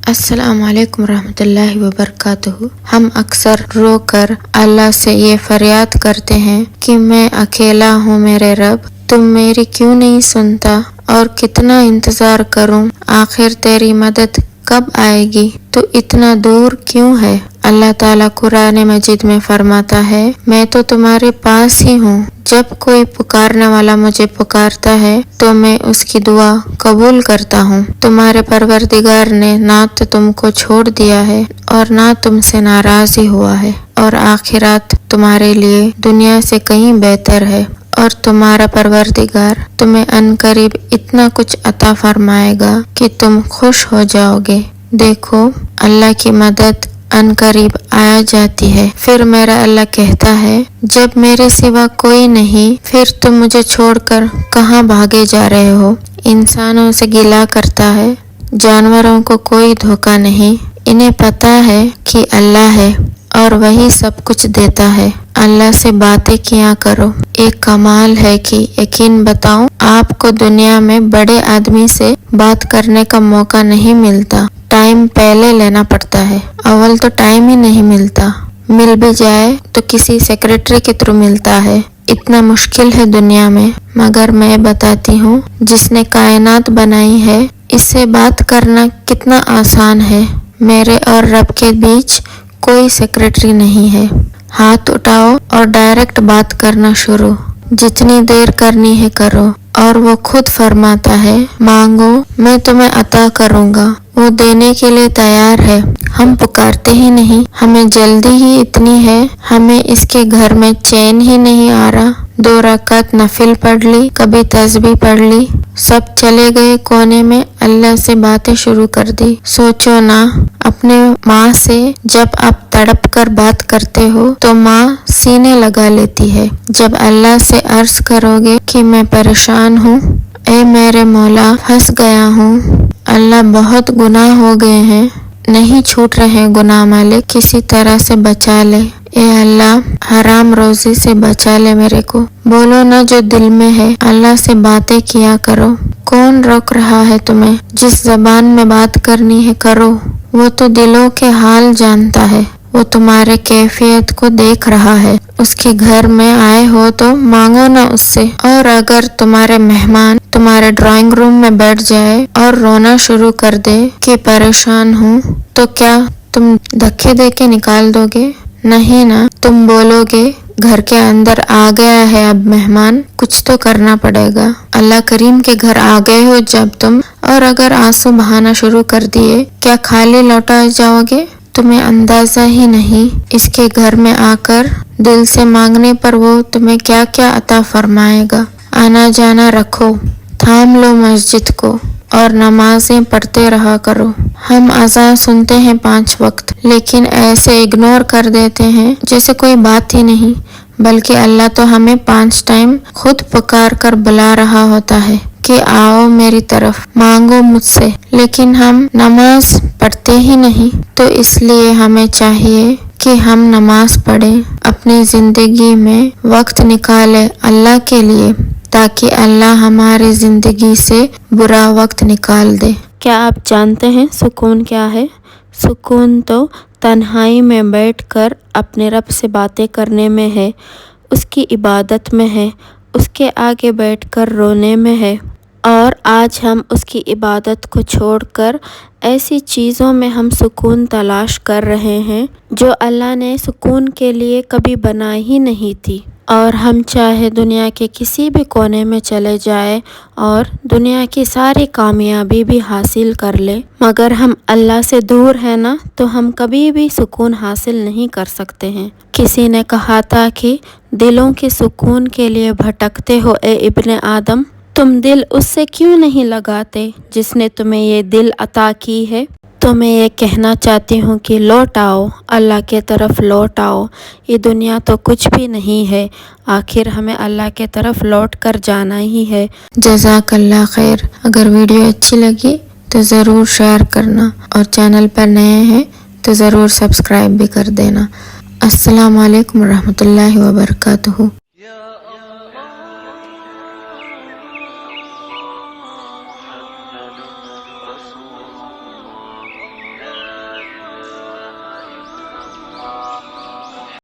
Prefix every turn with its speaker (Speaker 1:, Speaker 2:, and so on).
Speaker 1: السلام علیکم ورحمۃ اللہ وبرکاتہ۔ ہم اکثر رو کر اللہ سے یہ فریاد کرتے ہیں کہ میں اکیلا ہوں میرے رب، تم میری کیوں نہیں سنتا، اور کتنا انتظار کروں، آخر تیری مدد کب آئے گی، تو اتنا دور کیوں ہے۔ اللہ تعالیٰ قرآن مجید میں فرماتا ہے، میں تو تمہارے پاس ہی ہوں، جب کوئی پکارنے والا مجھے پکارتا ہے تو میں اس کی دعا قبول کرتا ہوں۔ تمہارے پروردگار نے نہ تو تم کو چھوڑ دیا ہے اور نہ تم سے ناراض ہی ہوا ہے، اور آخرات تمہارے لیے دنیا سے کہیں بہتر ہے، اور تمہارا پروردگار تمہیں عنقریب اتنا کچھ عطا فرمائے گا کہ تم خوش ہو جاؤ گے۔ دیکھو، اللہ کی مدد عنقریب آیا جاتی ہے۔ پھر میرا اللہ کہتا ہے، جب میرے سوا کوئی نہیں، پھر تم مجھے چھوڑ کر کہاں بھاگے جا رہے ہو۔ انسانوں سے گلہ کرتا ہے، جانوروں کو کوئی دھوکہ نہیں، انہیں پتا ہے کہ اللہ ہے اور وہی سب کچھ دیتا ہے۔ اللہ سے باتیں کیا کرو۔ ایک کمال ہے کہ یقین بتاؤں، آپ کو دنیا میں بڑے آدمی سے بات کرنے کا موقع نہیں ملتا، ٹائم پہلے لینا پڑتا ہے۔ اول تو ٹائم ہی نہیں ملتا، مل بھی جائے تو کسی سیکریٹری کے تھرو ملتا ہے، اتنا مشکل ہے دنیا میں۔ مگر میں بتاتی ہوں، جس نے کائنات بنائی ہے، اس سے بات کرنا کتنا آسان ہے۔ میرے اور رب کے بیچ کوئی سیکریٹری نہیں ہے، ہاتھ اٹھاؤ اور ڈائریکٹ بات کرنا شروع، جتنی دیر کرنی ہے کرو، اور وہ خود فرماتا ہے، مانگو میں تمہیں عطا کروں گا، وہ دینے کے لیے تیار ہے۔ ہم پکارتے ہی نہیں، ہمیں جلدی ہی اتنی ہے، ہمیں اس کے گھر میں چین ہی نہیں آ رہا۔ 2 رکعت نفل پڑھ لی، کبھی تسبیح پڑھ لی، سب چلے گئے کونے میں، اللہ سے باتیں شروع کر دی۔ سوچو نا، اپنے ماں سے جب آپ تڑپ کر بات کرتے ہو تو ماں سینے لگا لیتی ہے۔ جب اللہ سے عرض کرو گے کہ میں پریشان ہوں، اے میرے مولا پھنس گیا ہوں، اللہ بہت گناہ ہو گئے ہیں، نہیں چھوٹ رہے گناہ مالک، کسی طرح سے بچا لے، اے اللہ حرام روزی سے بچا لے میرے کو۔ بولو نا جو دل میں ہے، اللہ سے باتیں کیا کرو۔ کون روک رہا ہے تمہیں؟ جس زبان میں بات کرنی ہے کرو، وہ تو دلوں کے حال جانتا ہے، وہ تمہارے کیفیت کو دیکھ رہا ہے۔ اس کے گھر میں آئے ہو تو مانگو نا اس سے، اور اگر تمہارے مہمان تمہارے ڈرائنگ روم میں بیٹھ جائے اور رونا شروع کر دے کہ پریشان ہوں، تو کیا تم دھکے دے کے نکال دو گے؟ نہیں نا، تم بولو گے گھر کے اندر آ گیا ہے اب مہمان، کچھ تو کرنا پڑے گا۔ اللہ کریم کے گھر آ گئے ہو جب تم، اور اگر آنسو بہانا شروع کر دیے، کیا خالی لوٹا جاؤ گے؟ تمہیں اندازہ ہی نہیں اس کے گھر میں آ کر دل سے مانگنے پر وہ تمہیں کیا کیا عطا فرمائے گا۔ آنا جانا رکھو، تھام لو مسجد کو، اور نمازیں پڑھتے رہا کرو۔ ہم اذان سنتے ہیں 5 وقت، لیکن ایسے اگنور کر دیتے ہیں جیسے کوئی بات ہی نہیں، بلکہ اللہ تو ہمیں 5 ٹائم خود پکار کر بلا رہا ہوتا ہے کہ آؤ میری طرف، مانگو مجھ سے، لیکن ہم نماز پڑھتے ہی نہیں۔ تو اس لیے ہمیں چاہیے کہ ہم نماز پڑھیں، اپنی زندگی میں وقت نکالیں اللہ کے لیے، تاکہ اللہ ہماری زندگی سے برا وقت نکال دے۔ کیا آپ جانتے ہیں سکون کیا ہے؟ سکون تو تنہائی میں بیٹھ کر اپنے رب سے باتیں کرنے میں ہے، اس کی عبادت میں ہے، اس کے آگے بیٹھ کر رونے میں ہے۔ اور آج ہم اس کی عبادت کو چھوڑ کر ایسی چیزوں میں ہم سکون تلاش کر رہے ہیں جو اللہ نے سکون کے لیے کبھی بنائی ہی نہیں تھی۔ اور ہم چاہے دنیا کے کسی بھی کونے میں چلے جائے اور دنیا کی ساری کامیابی بھی حاصل کر لے، مگر ہم اللہ سے دور ہیں نا، تو ہم کبھی بھی سکون حاصل نہیں کر سکتے ہیں۔ کسی نے کہا تھا کہ دلوں کے سکون کے لیے بھٹکتے ہو اے ابن آدم، تم دل اس سے کیوں نہیں لگاتے جس نے تمہیں یہ دل عطا کی ہے؟ تو میں یہ کہنا چاہتی ہوں کہ لوٹ آؤ، اللہ کے طرف لوٹ آؤ، یہ دنیا تو کچھ بھی نہیں ہے، آخر ہمیں اللہ کے طرف لوٹ کر جانا ہی ہے۔ جزاک اللہ خیر۔ اگر ویڈیو اچھی لگی تو ضرور شیئر کرنا، اور چینل پر نئے ہیں تو ضرور سبسکرائب بھی کر دینا۔ السلام علیکم ورحمۃ اللہ وبرکاتہ۔